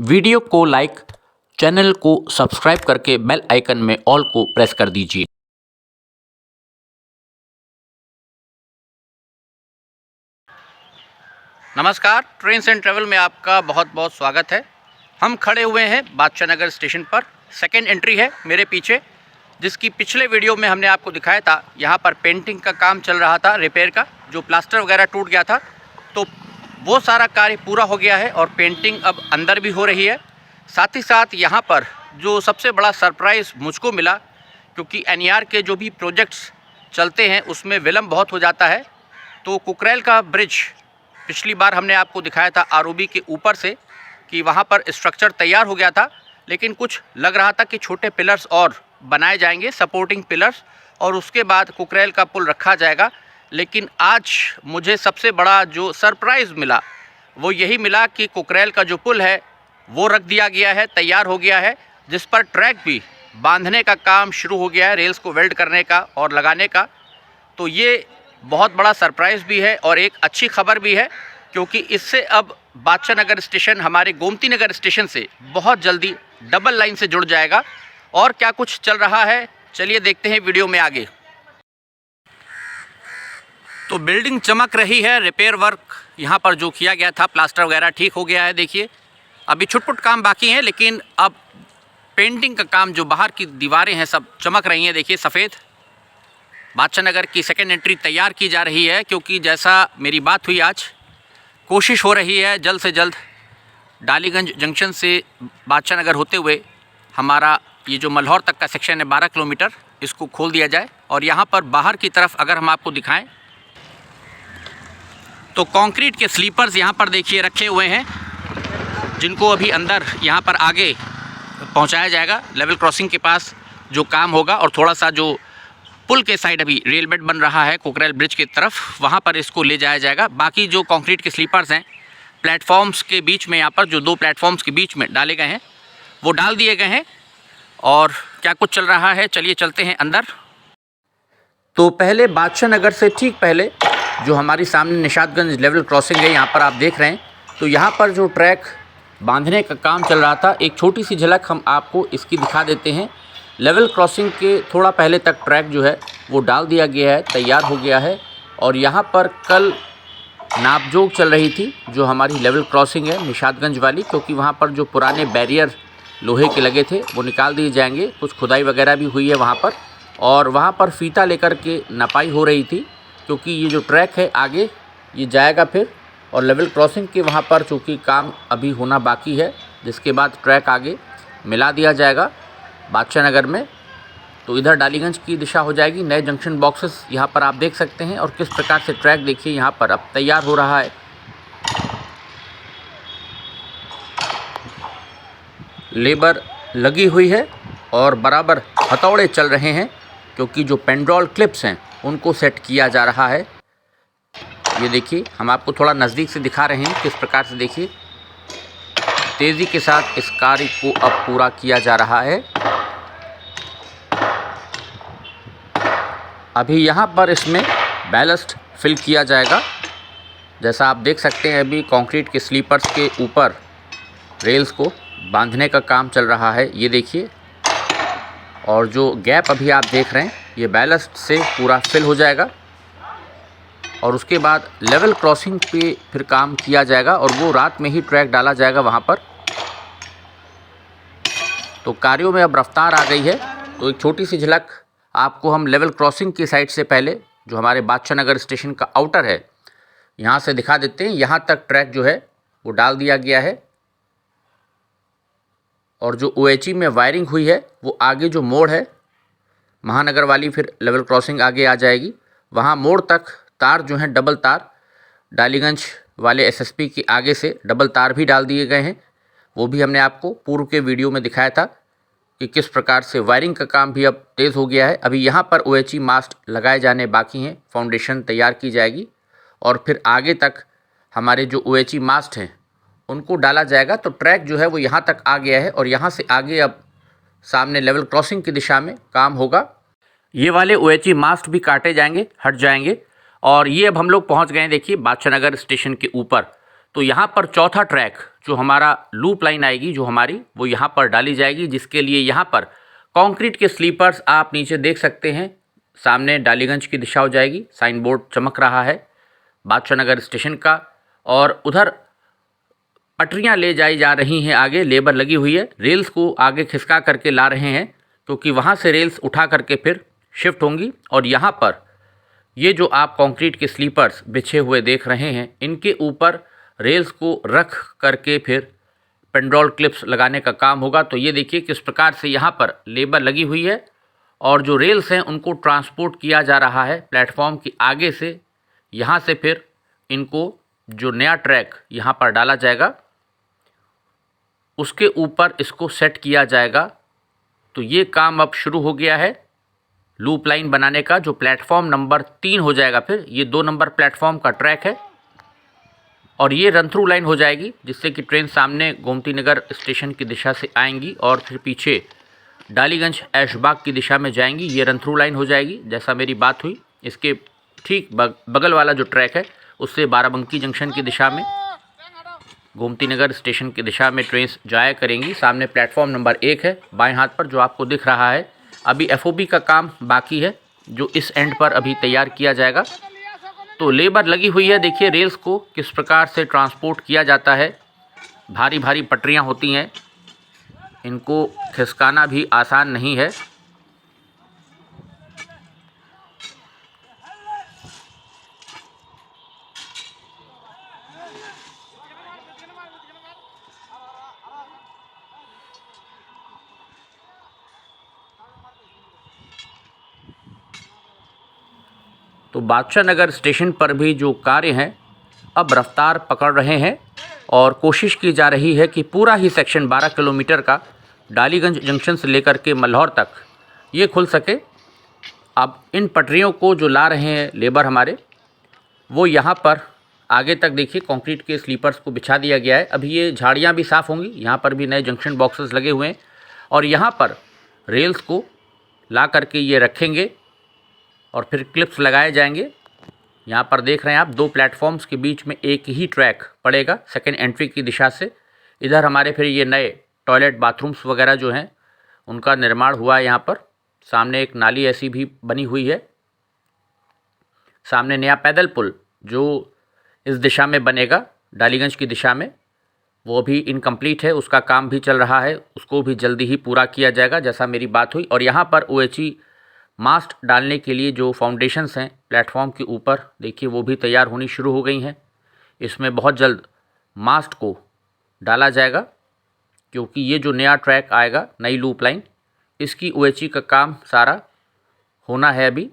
Video को like, channel को subscribe करके बेल आइकन में ऑल को प्रेस कर दीजिए। नमस्कार, ट्रेन्स एंड ट्रैवल में आपका बहुत बहुत स्वागत है। हम खड़े हुए हैं बादशाह नगर स्टेशन पर। सेकेंड एंट्री है मेरे पीछे, जिसकी पिछले वीडियो में हमने आपको दिखाया था। यहाँ पर पेंटिंग का काम चल रहा था, रिपेयर का, जो प्लास्टर वगैरह टूट गया था, तो वो सारा कार्य पूरा हो गया है और पेंटिंग अब अंदर भी हो रही है। साथ ही साथ यहाँ पर जो सबसे बड़ा सरप्राइज़ मुझको मिला, क्योंकि एनईआर के जो भी प्रोजेक्ट्स चलते हैं उसमें विलम्ब बहुत हो जाता है, तो कुकरेल का ब्रिज पिछली बार हमने आपको दिखाया था आरओबी के ऊपर से कि वहाँ पर स्ट्रक्चर तैयार हो गया था, लेकिन कुछ लग रहा था कि छोटे पिलर्स और बनाए जाएंगे, सपोर्टिंग पिलर्स, और उसके बाद कुकरेल का पुल रखा जाएगा। लेकिन आज मुझे सबसे बड़ा जो सरप्राइज़ मिला वो यही मिला कि कुकरेल का जो पुल है वो रख दिया गया है, तैयार हो गया है, जिस पर ट्रैक भी बांधने का काम शुरू हो गया है, रेल्स को वेल्ड करने का और लगाने का। तो ये बहुत बड़ा सरप्राइज़ भी है और एक अच्छी खबर भी है, क्योंकि इससे अब बादशाह नगर स्टेशन हमारे गोमती नगर स्टेशन से बहुत जल्दी डबल लाइन से जुड़ जाएगा। और क्या कुछ चल रहा है, चलिए देखते हैं वीडियो में आगे। तो बिल्डिंग चमक रही है। रिपेयर वर्क यहाँ पर जो किया गया था, प्लास्टर वगैरह ठीक हो गया है। देखिए अभी छुटपुट काम बाकी है, लेकिन अब पेंटिंग का काम, जो बाहर की दीवारें हैं सब चमक रही हैं। देखिए सफ़ेद। बादशाह नगर की सेकेंड एंट्री तैयार की जा रही है, क्योंकि जैसा मेरी बात हुई आज, कोशिश हो रही है जल्द से जल्द डालीगंज जंक्शन से बादशाह नगर होते हुए हमारा ये जो मल्हौर तक का सेक्शन है 12 किलोमीटर, इसको खोल दिया जाए। और यहाँ पर बाहर की तरफ अगर हम आपको दिखाएं तो कंक्रीट के स्लीपर्स यहाँ पर देखिए रखे हुए हैं, जिनको अभी अंदर यहाँ पर आगे पहुँचाया जाएगा। लेवल क्रॉसिंग के पास जो काम होगा और थोड़ा सा जो पुल के साइड अभी रेल बेड बन रहा है कुकरेल ब्रिज की तरफ, वहाँ पर इसको ले जाया जाएगा। बाकी जो कंक्रीट के स्लीपर्स हैं प्लेटफॉर्म्स के बीच में, यहाँ पर जो 2 प्लेटफॉर्म्स के बीच में डाले गए हैं वो डाल दिए गए हैं। और क्या कुछ चल रहा है, चलिए चलते हैं अंदर। तो पहले बादशाह नगर से ठीक पहले जो हमारी सामने निशातगंज लेवल क्रॉसिंग है, यहाँ पर आप देख रहे हैं, तो यहाँ पर जो ट्रैक बांधने का काम चल रहा था, एक छोटी सी झलक हम आपको इसकी दिखा देते हैं। लेवल क्रॉसिंग के थोड़ा पहले तक ट्रैक जो है वो डाल दिया गया है, तैयार हो गया है। और यहाँ पर कल नापजोग चल रही थी जो हमारी लेवल क्रॉसिंग है निशातगंज वाली, क्योंकि वहाँ पर जो पुराने बैरियर लोहे के लगे थे वो निकाल दिए जाएंगे। कुछ खुदाई वगैरह भी हुई है वहाँ पर, और वहाँ पर फीता लेकर के नपाई हो रही थी, क्योंकि ये जो ट्रैक है आगे ये जाएगा फिर, और लेवल क्रॉसिंग के वहाँ पर चूँकि काम अभी होना बाकी है, जिसके बाद ट्रैक आगे मिला दिया जाएगा बादशाह नगर में। तो इधर डालीगंज की दिशा हो जाएगी। नए जंक्शन बॉक्सेस यहाँ पर आप देख सकते हैं, और किस प्रकार से ट्रैक देखिए यहाँ पर अब तैयार हो रहा है। लेबर लगी हुई है और बराबर हथौड़े चल रहे हैं, क्योंकि जो पेंड्रॉल क्लिप्स हैं उनको सेट किया जा रहा है। ये देखिए, हम आपको थोड़ा नज़दीक से दिखा रहे हैं किस प्रकार से, देखिए तेज़ी के साथ इस कार्य को अब पूरा किया जा रहा है। अभी यहाँ पर इसमें बैलस्ट फिल किया जाएगा। जैसा आप देख सकते हैं, अभी कंक्रीट के स्लीपर्स के ऊपर रेल्स को बांधने का काम चल रहा है, ये देखिए। और जो गैप अभी आप देख रहे हैं ये बैलस्ट से पूरा फिल हो जाएगा, और उसके बाद लेवल क्रॉसिंग पे फिर काम किया जाएगा, और वो रात में ही ट्रैक डाला जाएगा वहाँ पर। तो कार्यों में अब रफ्तार आ गई है। तो एक छोटी सी झलक आपको हम लेवल क्रॉसिंग की साइड से पहले जो हमारे बादशाह नगर स्टेशन का आउटर है यहाँ से दिखा देते हैं। यहाँ तक ट्रैक जो है वो डाल दिया गया है, और जो ओएचई में वायरिंग हुई है वो आगे जो मोड़ है महानगर वाली, फिर लेवल क्रॉसिंग आगे आ जाएगी, वहाँ मोड़ तक तार जो हैं डबल तार डालीगंज वाले एसएसपी के आगे से डबल तार भी डाल दिए गए हैं। वो भी हमने आपको पूर्व के वीडियो में दिखाया था कि किस प्रकार से वायरिंग का काम भी अब तेज़ हो गया है। अभी यहाँ पर ओएचई मास्ट लगाए जाने बाकी हैं, फाउंडेशन तैयार की जाएगी, और फिर आगे तक हमारे जो ओएचई मास्ट हैं उनको डाला जाएगा। तो ट्रैक जो है वो यहाँ तक आ गया है, और यहाँ से आगे अब सामने लेवल क्रॉसिंग की दिशा में काम होगा। ये वाले ओएचई मास्ट भी काटे जाएंगे, हट जाएंगे, और ये अब हम लोग पहुँच गए हैं देखिए बादशाह नगर स्टेशन के ऊपर। तो यहाँ पर चौथा ट्रैक जो हमारा लूप लाइन आएगी जो हमारी, वो यहाँ पर डाली जाएगी, जिसके लिए यहाँ पर कंक्रीट के स्लीपर्स आप नीचे देख सकते हैं। सामने डालीगंज की दिशा हो जाएगी, साइन बोर्ड चमक रहा है बादशाह नगर स्टेशन का, और उधर पटरियां ले जाई जा रही हैं, आगे लेबर लगी हुई है, रेल्स को आगे खिसका करके ला रहे हैं, क्योंकि वहाँ से रेल्स उठा करके फिर शिफ्ट होंगी। और यहाँ पर ये जो आप कंक्रीट के स्लीपर्स बिछे हुए देख रहे हैं, इनके ऊपर रेल्स को रख करके फिर पेंड्रोल क्लिप्स लगाने का काम होगा। तो ये देखिए किस प्रकार से यहाँ पर लेबर लगी हुई है, और जो रेल्स हैं उनको ट्रांसपोर्ट किया जा रहा है प्लेटफॉर्म के आगे से। यहाँ से फिर इनको जो नया ट्रैक यहाँ पर डाला जाएगा उसके ऊपर इसको सेट किया जाएगा। तो ये काम अब शुरू हो गया है लूप लाइन बनाने का, जो प्लेटफॉर्म नंबर 3 हो जाएगा। फिर ये 2 नंबर प्लेटफॉर्म का ट्रैक है, और ये रन थ्रू लाइन हो जाएगी, जिससे कि ट्रेन सामने गोमती नगर स्टेशन की दिशा से आएंगी और फिर पीछे डालीगंज ऐशबाग की दिशा में जाएंगी। ये रन थ्रू लाइन हो जाएगी जैसा मेरी बात हुई। इसके ठीक बगल वाला जो ट्रैक है उससे बाराबंकी जंक्शन की दिशा में, गोमती नगर स्टेशन की दिशा में ट्रेन जाया करेंगी। सामने प्लेटफॉर्म नंबर 1 है बाएं हाथ पर, जो आपको दिख रहा है। अभी एफओबी का काम बाकी है, जो इस एंड पर अभी तैयार किया जाएगा। तो लेबर लगी हुई है, देखिए रेल्स को किस प्रकार से ट्रांसपोर्ट किया जाता है। भारी भारी पटरियां होती हैं, इनको खिसकाना भी आसान नहीं है। तो बादशाह नगर स्टेशन पर भी जो कार्य हैं अब रफ्तार पकड़ रहे हैं, और कोशिश की जा रही है कि पूरा ही सेक्शन 12 किलोमीटर का डालीगंज जंक्शन से लेकर के मल्हौर तक ये खुल सके। अब इन पटरियों को जो ला रहे हैं लेबर हमारे, वो यहाँ पर आगे तक देखिए कंक्रीट के स्लीपर्स को बिछा दिया गया है। अभी ये झाड़ियाँ भी साफ़ होंगी, यहाँ पर भी नए जंक्शन बॉक्सेस लगे हुए हैं, और यहाँ पर रेल्स को ला करके ये रखेंगे और फिर क्लिप्स लगाए जाएंगे। यहाँ पर देख रहे हैं आप 2 प्लेटफॉर्म्स के बीच में एक ही ट्रैक पड़ेगा सेकेंड एंट्री की दिशा से। इधर हमारे फिर ये नए टॉयलेट बाथरूम्स वगैरह जो हैं उनका निर्माण हुआ है। यहाँ पर सामने एक नाली ऐसी भी बनी हुई है। सामने नया पैदल पुल जो इस दिशा में बनेगा डालीगंज की दिशा में, वो भी इनकम्प्लीट है, उसका काम भी चल रहा है, उसको भी जल्दी ही पूरा किया जाएगा जैसा मेरी बात हुई। और यहाँ पर OHE मास्ट डालने के लिए जो फाउंडेशंस हैं प्लेटफॉर्म के ऊपर, देखिए वो भी तैयार होनी शुरू हो गई हैं। इसमें बहुत जल्द मास्ट को डाला जाएगा, क्योंकि ये जो नया ट्रैक आएगा, नई लूप लाइन, इसकी OHE का काम सारा होना है अभी।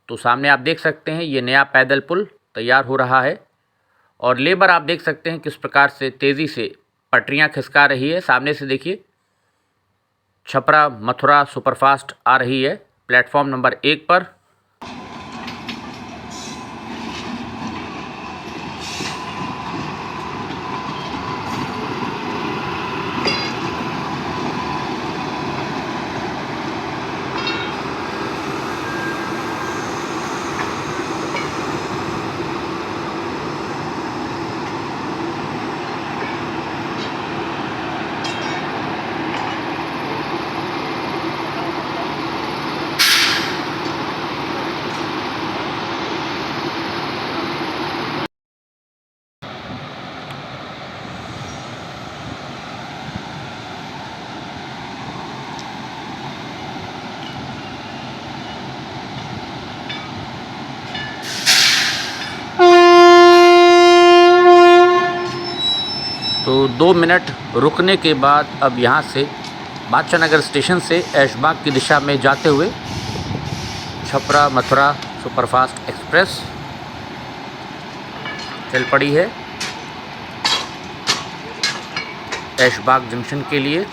तो सामने आप देख सकते हैं ये नया पैदल पुल तैयार हो रहा है, और लेबर आप देख सकते हैं किस प्रकार से तेज़ी से पटरियां खिसका रही है। सामने से देखिए छपरा मथुरा सुपरफास्ट आ रही है प्लेटफॉर्म नंबर 1 पर। तो 2 मिनट रुकने के बाद अब यहाँ से बादशाह नगर स्टेशन से ऐशबाग की दिशा में जाते हुए छपरा मथुरा सुपरफास्ट एक्सप्रेस चल पड़ी है ऐशबाग जंक्शन के लिए।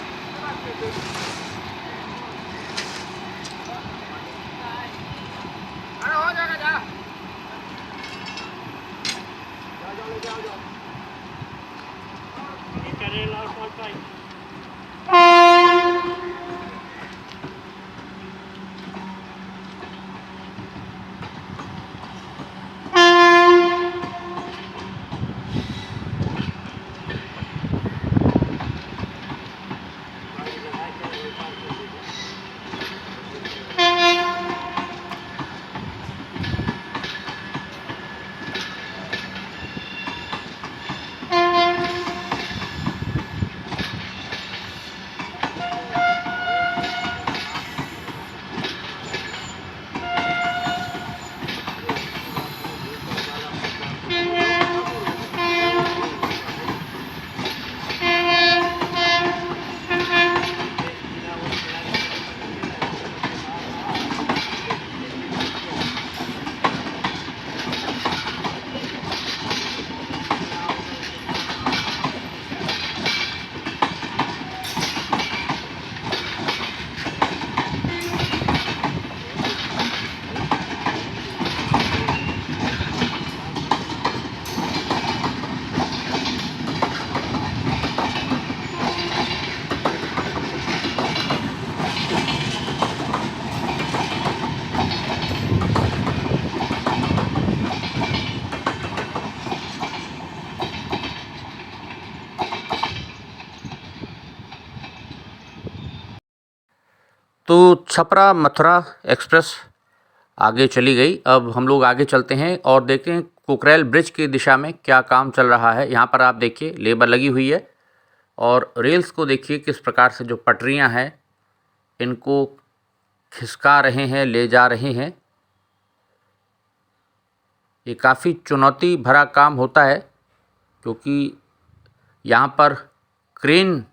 तो छपरा मथुरा एक्सप्रेस आगे चली गई। अब हम लोग आगे चलते हैं और देखते हैं कुकरेल ब्रिज की दिशा में क्या काम चल रहा है। यहाँ पर आप देखिए लेबर लगी हुई है और रेल्स को देखिए किस प्रकार से जो पटरियाँ हैं इनको खिसका रहे हैं, ले जा रहे हैं। ये काफ़ी चुनौती भरा काम होता है क्योंकि यहाँ पर क्रेन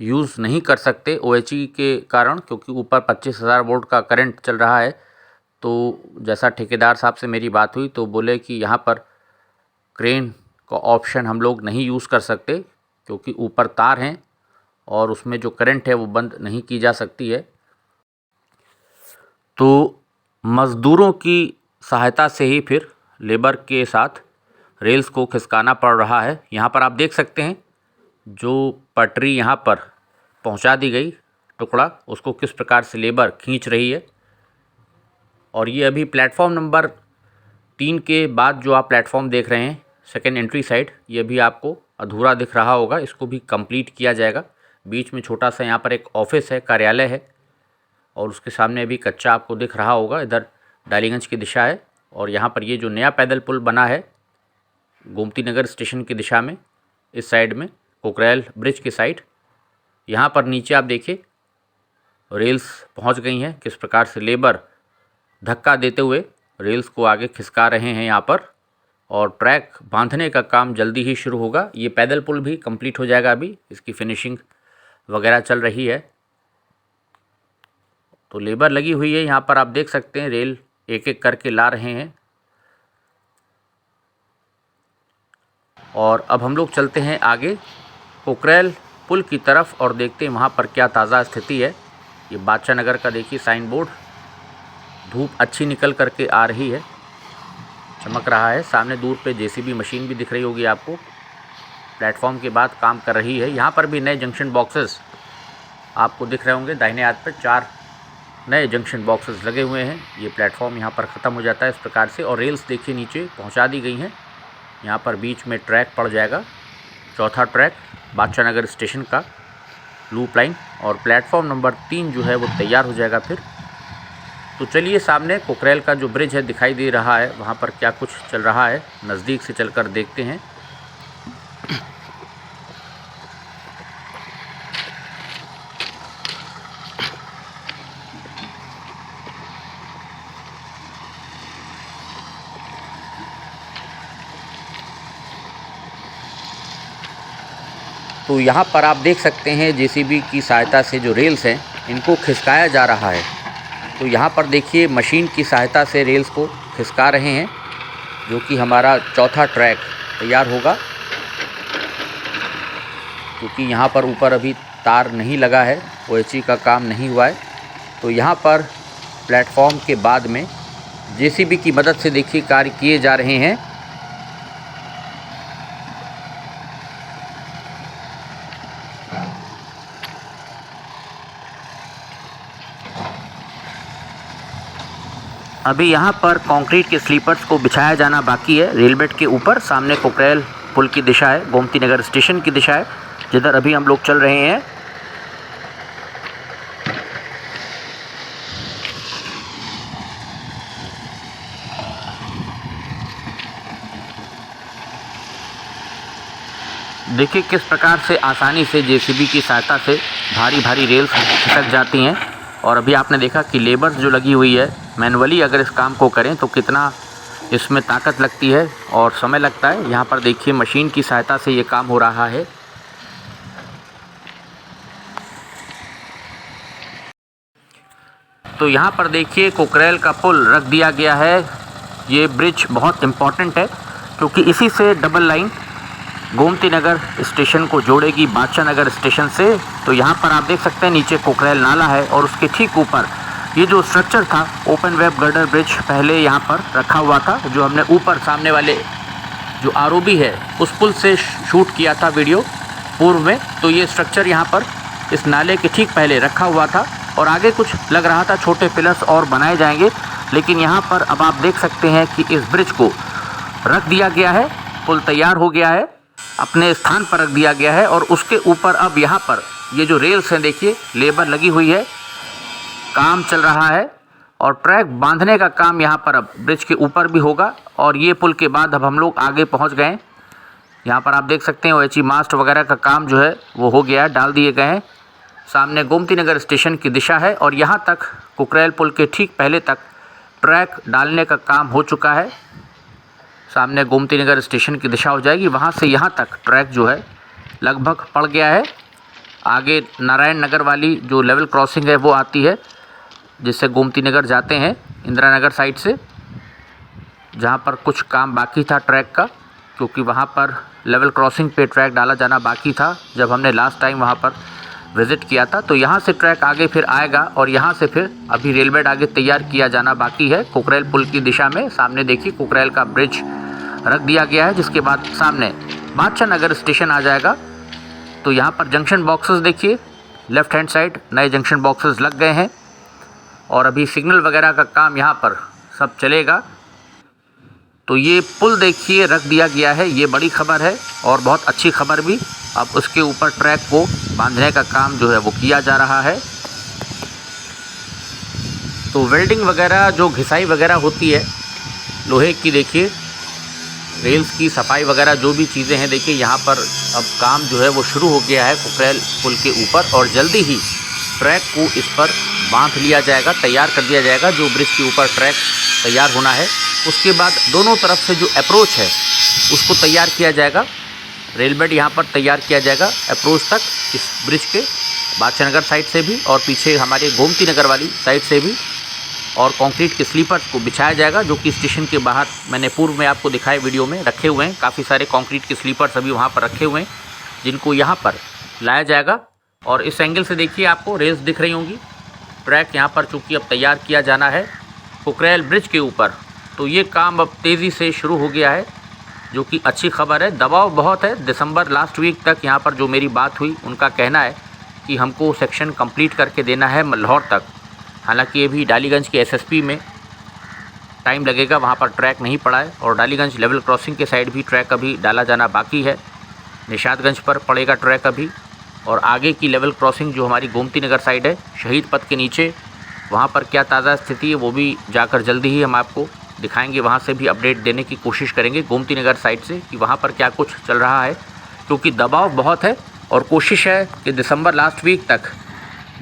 यूज़ नहीं कर सकते OHE के कारण, क्योंकि ऊपर 25,000 वोल्ट का करंट चल रहा है। तो जैसा ठेकेदार साहब से मेरी बात हुई तो बोले कि यहाँ पर क्रेन का ऑप्शन हम लोग नहीं यूज़ कर सकते क्योंकि ऊपर तार हैं और उसमें जो करंट है वो बंद नहीं की जा सकती है। तो मज़दूरों की सहायता से ही फिर लेबर के साथ रेल्स को खिसकाना पड़ रहा है। यहाँ पर आप देख सकते हैं जो पटरी यहाँ पर पहुँचा दी गई टुकड़ा, उसको किस प्रकार से लेबर खींच रही है। और ये अभी प्लेटफॉर्म नंबर 3 के बाद जो आप प्लेटफॉर्म देख रहे हैं सेकेंड एंट्री साइड, ये भी आपको अधूरा दिख रहा होगा, इसको भी कंप्लीट किया जाएगा। बीच में छोटा सा यहाँ पर एक ऑफिस है, कार्यालय है और उसके सामने अभी कच्चा आपको दिख रहा होगा। इधर डालीगंज की दिशा है और यहाँ पर ये जो नया पैदल पुल बना है गोमती नगर स्टेशन की दिशा में, इस साइड में कुकरेल ब्रिज की साइड, यहाँ पर नीचे आप देखिए रेल्स पहुँच गई हैं। किस प्रकार से लेबर धक्का देते हुए रेल्स को आगे खिसका रहे हैं यहाँ पर, और ट्रैक बांधने का काम जल्दी ही शुरू होगा। ये पैदल पुल भी कंप्लीट हो जाएगा, अभी इसकी फिनिशिंग वगैरह चल रही है। तो लेबर लगी हुई है यहाँ पर, आप देख सकते हैं रेल एक एक करके ला रहे हैं। और अब हम लोग चलते हैं आगे कुकरेल पुल की तरफ और देखते हैं वहाँ पर क्या ताज़ा स्थिति है। ये बादशाह नगर का देखिए साइन बोर्ड, धूप अच्छी निकल करके आ रही है, चमक रहा है। सामने दूर पे JCB मशीन भी दिख रही होगी आपको, प्लेटफॉर्म के बाद काम कर रही है। यहाँ पर भी नए जंक्शन बॉक्सेस आपको दिख रहे होंगे, दाहिने हाथ पर 4 नए जंक्शन बॉक्सेस लगे हुए हैं। ये प्लेटफॉर्म यहाँ पर ख़त्म हो जाता है इस प्रकार से, और रेल्स देखिए नीचे पहुँचा दी गई हैं। यहाँ पर बीच में ट्रैक पड़ जाएगा, चौथा ट्रैक बादशाह नगर स्टेशन का लूप लाइन, और प्लेटफॉर्म नंबर 3 जो है वो तैयार हो जाएगा फिर। तो चलिए सामने कुकरेल का जो ब्रिज है दिखाई दे रहा है, वहाँ पर क्या कुछ चल रहा है नज़दीक से चलकर देखते हैं। तो यहाँ पर आप देख सकते हैं JCB की सहायता से जो रेल्स हैं इनको खिसकाया जा रहा है। तो यहाँ पर देखिए मशीन की सहायता से रेल्स को खिसका रहे हैं, जो कि हमारा चौथा ट्रैक तैयार होगा। क्योंकि यहाँ पर ऊपर अभी तार नहीं लगा है, OHE का काम नहीं हुआ है। तो यहाँ पर प्लेटफॉर्म के बाद में JCB की मदद से देखिए कार्य किए जा रहे हैं। अभी यहाँ पर कंक्रीट के स्लीपर्स को बिछाया जाना बाकी है रेल बेड के ऊपर। सामने कुकरेल पुल की दिशा है, गोमती नगर स्टेशन की दिशा है, जिधर अभी हम लोग चल रहे हैं। देखिए किस प्रकार से आसानी से JCB की सहायता से भारी भारी रेल्स खिसक जाती हैं। और अभी आपने देखा कि लेबर्स जो लगी हुई है, मैनुअली अगर इस काम को करें तो कितना इसमें ताकत लगती है और समय लगता है। यहाँ पर देखिए मशीन की सहायता से ये काम हो रहा है। तो यहाँ पर देखिए कुकरेल का पुल रख दिया गया है। ये ब्रिज बहुत इम्पॉर्टेंट है क्योंकि इसी से double line Gomti Nagar station को जोड़ेगी बादशाह नगर स्टेशन से। तो यहाँ पर आप देख सकते हैं नीचे कुकरेल नाला है और उसके ठीक ऊपर ये जो स्ट्रक्चर था ओपन वेब गर्डर ब्रिज पहले यहाँ पर रखा हुआ था, जो हमने ऊपर सामने वाले जो ROB है उस पुल से शूट किया था वीडियो पूर्व में। तो ये स्ट्रक्चर यहाँ पर इस नाले के ठीक पहले रखा हुआ था और आगे कुछ लग रहा था छोटे पिलर्स और बनाए जाएंगे, लेकिन यहाँ पर अब आप देख सकते हैं कि इस ब्रिज को रख दिया गया है। पुल तैयार हो गया है, अपने स्थान पर रख दिया गया है और उसके ऊपर अब यहाँ पर ये जो रेल्स हैं देखिए लेबर लगी हुई है, काम चल रहा है और ट्रैक बांधने का काम यहाँ पर अब ब्रिज के ऊपर भी होगा। और ये पुल के बाद अब हम लोग आगे पहुँच गए। यहाँ पर आप देख सकते हैं OHE मास्ट वगैरह का काम जो है वो हो गया है, डाल दिए गए हैं। सामने गोमती नगर स्टेशन की दिशा है और यहाँ तक कुकरेल पुल के ठीक पहले तक ट्रैक डालने का काम हो चुका है। सामने गोमती नगर स्टेशन की दिशा हो जाएगी, वहाँ से यहाँ तक ट्रैक जो है लगभग पड़ गया है। आगे नारायण नगर वाली जो लेवल क्रॉसिंग है वो आती है, जिससे गोमती नगर जाते हैं इंदिरा नगर साइड से, जहाँ पर कुछ काम बाकी था ट्रैक का, क्योंकि वहाँ पर लेवल क्रॉसिंग पे ट्रैक डाला जाना बाकी था जब हमने लास्ट टाइम वहाँ पर विज़िट किया था। तो यहाँ से ट्रैक आगे फिर आएगा और यहाँ से फिर अभी रेल बेड आगे तैयार किया जाना बाकी है कुकरेल पुल की दिशा में। सामने देखिए कुकरेल का ब्रिज रख दिया गया है, जिसके बाद सामने बादशाह नगर स्टेशन आ जाएगा। तो यहाँ पर जंक्शन बॉक्सेस देखिए, लेफ़्ट हैंड साइड नए जंक्शन बॉक्सेस लग गए हैं और अभी सिग्नल वगैरह का काम यहाँ पर सब चलेगा। तो ये पुल देखिए रख दिया गया है, ये बड़ी खबर है और बहुत अच्छी खबर भी। अब उसके ऊपर ट्रैक को बांधने का काम जो है वो किया जा रहा है। तो वेल्डिंग वगैरह जो घिसाई वगैरह होती है लोहे की, देखिए रेल्स की सफाई वगैरह जो भी चीज़ें हैं, देखिए यहाँ पर अब काम जो है वो शुरू हो गया है कुकरेल पुल के ऊपर और जल्दी ही ट्रैक को इस पर बांध लिया जाएगा, तैयार कर दिया जाएगा। जो ब्रिज के ऊपर ट्रैक तैयार होना है उसके बाद दोनों तरफ से जो अप्रोच है उसको तैयार किया जाएगा। रेल बेड यहाँ पर तैयार किया जाएगा अप्रोच तक इस ब्रिज के, बादशाह नगर साइड से भी और पीछे हमारे गोमती नगर वाली साइड से भी। और कंक्रीट के स्लीपर्स को बिछाया जाएगा, जो कि स्टेशन के बाहर मैंने पूर्व में आपको दिखाए वीडियो में रखे हुए हैं। काफ़ी सारे कंक्रीट के स्लीपर्स अभी वहाँ पर रखे हुए हैं, जिनको यहाँ पर लाया जाएगा। और इस एंगल से देखिए आपको रेल्स दिख रही होंगी। ट्रैक यहाँ पर चूँकि अब तैयार किया जाना है कुकरेल ब्रिज के ऊपर, तो ये काम अब तेज़ी से शुरू हो गया है, जो कि अच्छी खबर है। दबाव बहुत है। दिसंबर लास्ट वीक तक यहाँ पर जो मेरी बात हुई, उनका कहना है कि हमको सेक्शन कंप्लीट करके देना है मल्हौर तक। हालांकि ये भी डालीगंज के SSP में टाइम लगेगा, वहाँ पर ट्रैक नहीं पड़ा है। और डालीगंज लेवल क्रॉसिंग के साइड भी ट्रैक अभी डाला जाना बाकी है। निशादगंज पर पड़ेगा ट्रैक अभी। और आगे की लेवल क्रॉसिंग जो हमारी गोमती नगर साइड है, शहीद पथ के नीचे, वहाँ पर क्या ताज़ा स्थिति है वो भी जाकर जल्दी ही हम आपको दिखाएंगे। वहाँ से भी अपडेट देने की कोशिश करेंगे गोमती नगर साइड से कि वहाँ पर क्या कुछ चल रहा है, क्योंकि दबाव बहुत है। और कोशिश है कि दिसंबर लास्ट वीक तक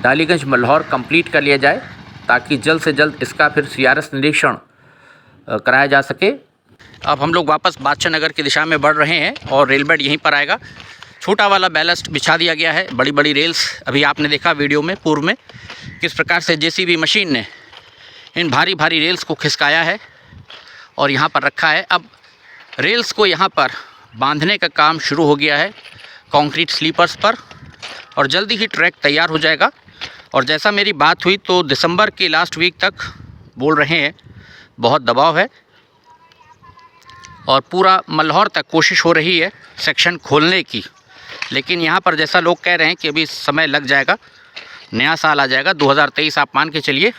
डालीगंज मल्हौर कंप्लीट कर लिया जाए, ताकि जल्द से जल्द इसका फिर CRS निरीक्षण कराया जा सके। अब हम लोग वापस बादशाह नगर की दिशा में बढ़ रहे हैं और रेल बेड यहीं पर आएगा। छोटा वाला बैलेस्ट बिछा दिया गया है। बड़ी बड़ी रेल्स अभी आपने देखा वीडियो में पूर्व में किस प्रकार से JCB मशीन ने इन भारी भारी रेल्स को खिसकाया है और यहाँ पर रखा है। अब रेल्स को यहाँ पर बांधने का काम शुरू हो गया है कंक्रीट स्लीपर्स पर और जल्दी ही ट्रैक तैयार हो जाएगा। और जैसा मेरी बात हुई तो दिसंबर के लास्ट वीक तक बोल रहे हैं, बहुत दबाव है और पूरा मल्हौर तक कोशिश हो रही है सेक्शन खोलने की। लेकिन यहाँ पर जैसा लोग कह रहे हैं कि अभी समय लग जाएगा, नया साल आ जाएगा 2023 आप मान के चलिए।